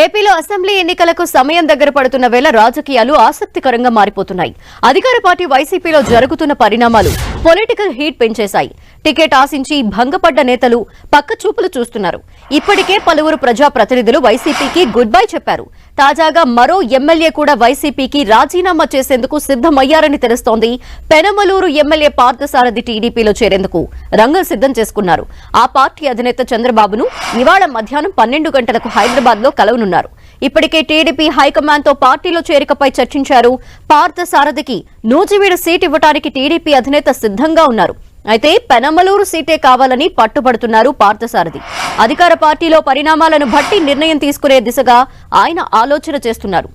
ఏపీలో అసెంబ్లీ ఎన్నికలకు సమయం దగ్గర పడుతున్న వేళ రాజకీయాలు ఆసక్తికరంగా మారిపోతున్నాయి. అధికార పార్టీ వైసీపీలో జరుగుతున్న పరిణామాలు పొలిటికల్ హీట్ పెంచేశాయి. టికెట్ ఆశించి భంగపడ్డ నేతలు పక్క చూపులు చూస్తున్నారు. ఇప్పటికే పలువురు ప్రజాప్రతినిధులు వైసీపీకి గుడ్ బై చెప్పారు. తాజాగా మరో ఎమ్మెల్యే కూడా వైసీపీకి రాజీనామా చేసేందుకు సిద్దమయ్యారని తెలుస్తోంది. పెనమలూరు ఎమ్మెల్యే పార్థసారథి టీడీపీలో చేరేందుకు రంగం సిద్దం చేసుకున్నారు. ఆ పార్టీ అధినేత చంద్రబాబును ఇవాళ మధ్యాహ్నం 12 గంటలకు హైదరాబాద్ లో కలవనున్నారు. ఇప్పటికే టీడీపీ హైకమాండ్ తో పార్టీలో చేరికపై చర్చించారు. పార్థసారథికి నూజివీడు సీట్ ఇవ్వడానికి టీడీపీ అధినేత సిద్ధంగా ఉన్నారు. అయితే పెనమలూరు సీటే కావాలని పట్టుబడుతున్నారు పార్థసారథి. అధికార పార్టీలో పరిణామాలను బట్టి నిర్ణయం తీసుకునే దిశగా ఆయన ఆలోచన చేస్తున్నారు.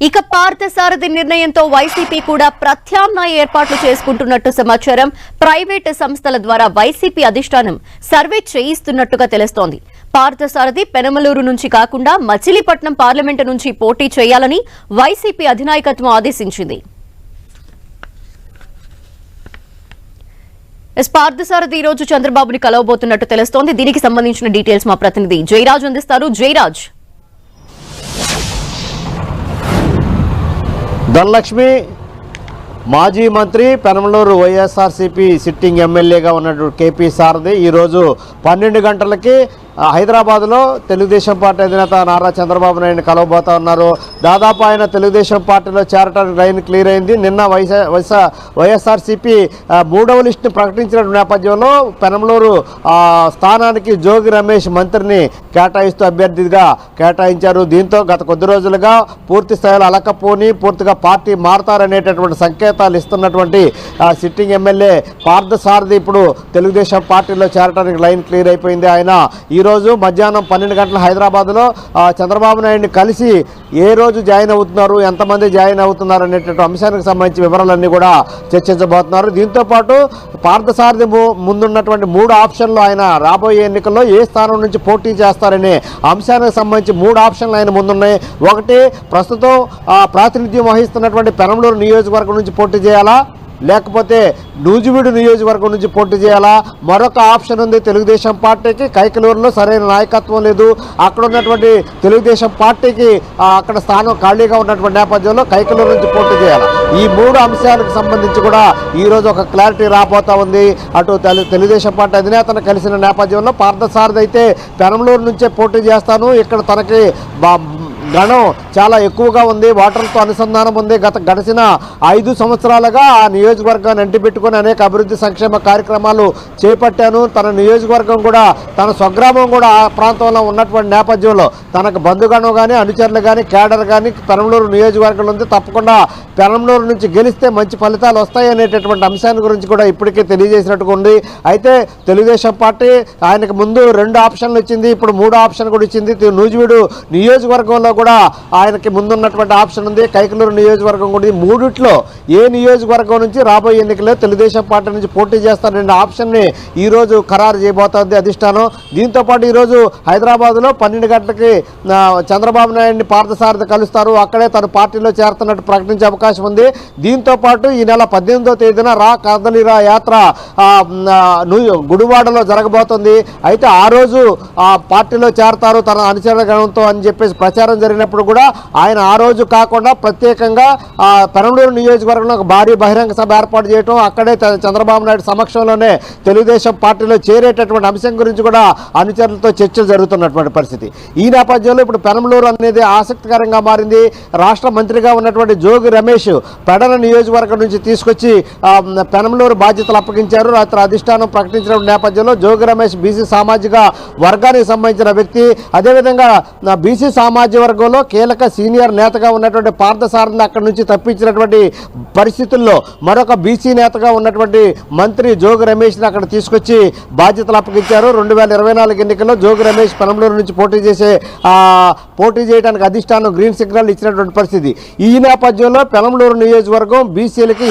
ఇక పార్థసారథి నిర్ణయంతో వైసీపీ కూడా ప్రత్యామ్నాయ ఏర్పాట్లు చేసుకుంటున్నట్టు సమాచారం. ప్రైవేటు సంస్థల ద్వారా వైసీపీ అధిష్టానం సర్వే చేయిస్తున్నట్టుగా తెలుస్తోంది. పార్థసారథి పెనమలూరు నుంచి కాకుండా మచిలీపట్నం పార్లమెంటు నుంచి పోటీ చేయాలని వైసీపీ అధినాయకత్వం ఆదేశించింది. పార్థసారథి ఈ రోజు చంద్రబాబుని కలవబోతున్నట్టు తెలుస్తోంది. దీనికి సంబంధించిన డీటెయిల్స్ మా ప్రతినిధి జయరాజ్ అందిస్తారు. జయరాజ్, ధనలక్ష్మి మాజీ మంత్రి పెనమలూరు వైఎస్ఆర్సీపీ సిట్టింగ్ ఎమ్మెల్యేగా ఉన్నటువంటి కేపీ సారథి ఈరోజు 12 గంటలకి హైదరాబాద్లో తెలుగుదేశం పార్టీ అధినేత నారా చంద్రబాబు నాయుడిని కలవబోతా ఉన్నారు. దాదాపు ఆయన తెలుగుదేశం పార్టీలో చేరడానికి లైన్ క్లియర్ అయింది. నిన్న వైఎస్ఆర్సీపీ 3వ లిస్టుని ప్రకటించిన నేపథ్యంలో పెనమలూరు స్థానానికి జోగి రమేష్ మంత్రిని కేటాయిస్తూ అభ్యర్థిగా కేటాయించారు. దీంతో గత కొద్ది రోజులుగా పూర్తి స్థాయిలో అలకపోని పూర్తిగా పార్టీ మారతారనేటటువంటి సంకేతాలు ఇస్తున్నటువంటి సిట్టింగ్ ఎమ్మెల్యే పార్థసారథి ఇప్పుడు తెలుగుదేశం పార్టీలో చేరడానికి లైన్ క్లియర్ అయిపోయింది. ఆయన ఈరోజు మధ్యాహ్నం 12 గంటల హైదరాబాద్లో చంద్రబాబు నాయుడిని కలిసి ఏ రోజు జాయిన్ అవుతున్నారు, ఎంతమంది జాయిన్ అవుతున్నారు అనేటువంటి అంశానికి సంబంధించి వివరాలన్నీ కూడా చర్చించబోతున్నారు. దీంతోపాటు పార్థసారథి ముందున్నటువంటి 3 ఆప్షన్లు ఆయన రాబోయే ఎన్నికల్లో ఏ స్థానం నుంచి పోటీ చేస్తారనే అంశానికి సంబంధించి 3 ఆప్షన్లు ఆయన ముందున్నాయి. ఒకటి, ప్రస్తుతం ప్రాతినిధ్యం వహిస్తున్నటువంటి పెనమలూరు నియోజకవర్గం నుంచి పోటీ చేయాలా, లేకపోతే నూజివీడు నియోజకవర్గం నుంచి పోటీ చేయాలా. మరొక ఆప్షన్ ఉంది తెలుగుదేశం పార్టీకి, కైకలూరులో సరైన నాయకత్వం లేదు, అక్కడ ఉన్నటువంటి తెలుగుదేశం పార్టీకి అక్కడ స్థానం ఖాళీగా ఉన్నటువంటి నేపథ్యంలో కైకలూరు నుంచి పోటీ చేయాలా. ఈ 3 అంశాలకు సంబంధించి కూడా ఈరోజు ఒక క్లారిటీ రాబోతా ఉంది. అటు తెలుగుదేశం పార్టీ అధినేతను కలిసిన నేపథ్యంలో పార్థసారథి అయితే పెనమలూరు నుంచే పోటీ చేస్తాను, ఇక్కడ తనకి గణం చాలా ఎక్కువగా ఉంది, ఓటర్లతో అనుసంధానం ఉంది, గడిచిన 5 సంవత్సరాలుగా ఆ నియోజకవర్గాన్ని అంటిపెట్టుకుని అనేక అభివృద్ధి సంక్షేమ కార్యక్రమాలు చేపట్టాను, తన నియోజకవర్గం కూడా తన స్వగ్రామం కూడా ఆ ప్రాంతంలో ఉన్నటువంటి నేపథ్యంలో తనకు బంధుగణం కానీ అనుచరులు కానీ కేడర్ కానీ పెనమలూరు నియోజకవర్గంలో ఉంది, తప్పకుండా పెనమలూరు నుంచి గెలిస్తే మంచి ఫలితాలు వస్తాయి అనేటటువంటి అంశాన్ని గురించి కూడా ఇప్పటికే తెలియజేసినట్టుగా ఉంది. అయితే తెలుగుదేశం పార్టీ ఆయనకు ముందు 2 ఆప్షన్లు ఇచ్చింది, ఇప్పుడు 3 ఆప్షన్ కూడా ఇచ్చింది. నూజివీడు నియోజకవర్గంలో కూడా ఆయనకి ముందున్నటువంటి ఆప్షన్ ఉంది, కైకలూరు నియోజకవర్గం కూడా. ఈ 3ట్లో ఏ నియోజకవర్గం నుంచి రాబోయే ఎన్నికల్లో తెలుగుదేశం పార్టీ నుంచి పోటీ చేస్తారనే ఆప్షన్ని ఈరోజు ఖరారు చేయబోతోంది అధిష్టానం. దీంతోపాటు ఈరోజు హైదరాబాద్లో 12 గంటలకి చంద్రబాబు నాయుడిని పార్థసారథి కలుస్తారు, అక్కడే తన పార్టీలో చేరుతున్నట్టు ప్రకటించే అవకాశం ఉంది. దీంతోపాటు ఈ నెల 18వ తేదీన రా కదలిరా యాత్ర గుడివాడలో జరగబోతుంది. అయితే ఆ రోజు పార్టీలో చేరతారు తన అనుచర గణంతో అని చెప్పేసి ప్రచారం జరిగినప్పుడు కూడా ఆయన ఆ రోజు కాకుండా ప్రత్యేకంగా పెనమలూరు నియోజకవర్గంలో ఒక భారీ బహిరంగ సభ ఏర్పాటు చేయడం, అక్కడే చంద్రబాబు నాయుడు సమక్షంలోనే తెలుగుదేశం పార్టీలో చేరేటటువంటి అంశం గురించి కూడా అనుచరులతో చర్చలు జరుగుతున్నటువంటి పరిస్థితి. ఈ నేపథ్యంలో ఇప్పుడు పెనమలూరు అనేది ఆసక్తికరంగా మారింది. రాష్ట్ర మంత్రిగా ఉన్నటువంటి జోగి రమేష్ పెడన నియోజకవర్గం నుంచి తీసుకొచ్చి పెనమలూరు బాధ్యతలు అప్పగించారు. రాత్రి అధిష్టానం ప్రకటించిన నేపథ్యంలో జోగి రమేష్ బీసీ సామాజిక వర్గానికి సంబంధించిన వ్యక్తి. అదేవిధంగా బీసీ సామాజిక వర్గంలో కీలక సీనియర్ నేతగా ఉన్నటువంటి పార్థసారథిని అక్కడి నుంచి తప్పించినటువంటి పరిస్థితుల్లో మరొక బీసీ నేతగా ఉన్నటువంటి మంత్రి జోగి రమేష్ని అక్కడ తీసుకొచ్చి బాధ్యతలు అప్పగించారు. 2024 ఎన్నికల్లో జోగి రమేష్ పెనమలూరు నుంచి పోటీ చేయడానికి అధిష్టానం గ్రీన్ సిగ్నల్ ఇచ్చినటువంటి పరిస్థితి. ఈ నేపథ్యంలో పెనమలూరు నియోజకవర్గం బీసీలకి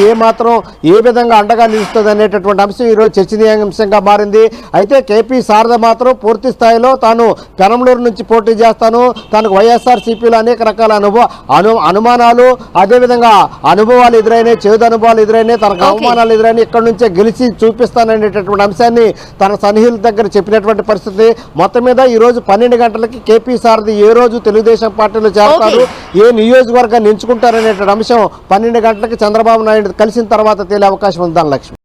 ఏ విధంగా అండగా నిలుస్తుంది అనేటటువంటి అంశం ఈరోజు చర్చనీయాంశంగా మారింది. అయితే కేపీ శారద మాత్రం పూర్తి స్థాయిలో తాను పెనమలూరు నుంచి పోటీ చేస్తాను, తనకు వైఎస్ఆర్సీపీలో అనేక రకాల అనుమానాలు అదేవిధంగా అనుభవాలు ఎదురైనాయి, చేదు అనుభవాలు ఎదురైనాయి, తనకు అవమానాలు ఎదురైనాయి, ఇక్కడ నుంచే గెలిచి చూపిస్తాననేటటువంటి అంశాన్ని తన సన్నిహితుల దగ్గర చెప్పినటువంటి పరిస్థితి. మొత్తం మీద ఈ రోజు 12 గంటలకి కేపీ సారథి ఏ రోజు తెలుగుదేశం పార్టీలో చేరతారు, ఏ నియోజకవర్గాన్ని ఎంచుకుంటారనేటువంటి అంశం 12 గంటలకి చంద్రబాబు నాయుడు కలిసిన తర్వాత తేలే అవకాశం ఉంది. లక్ష్మి.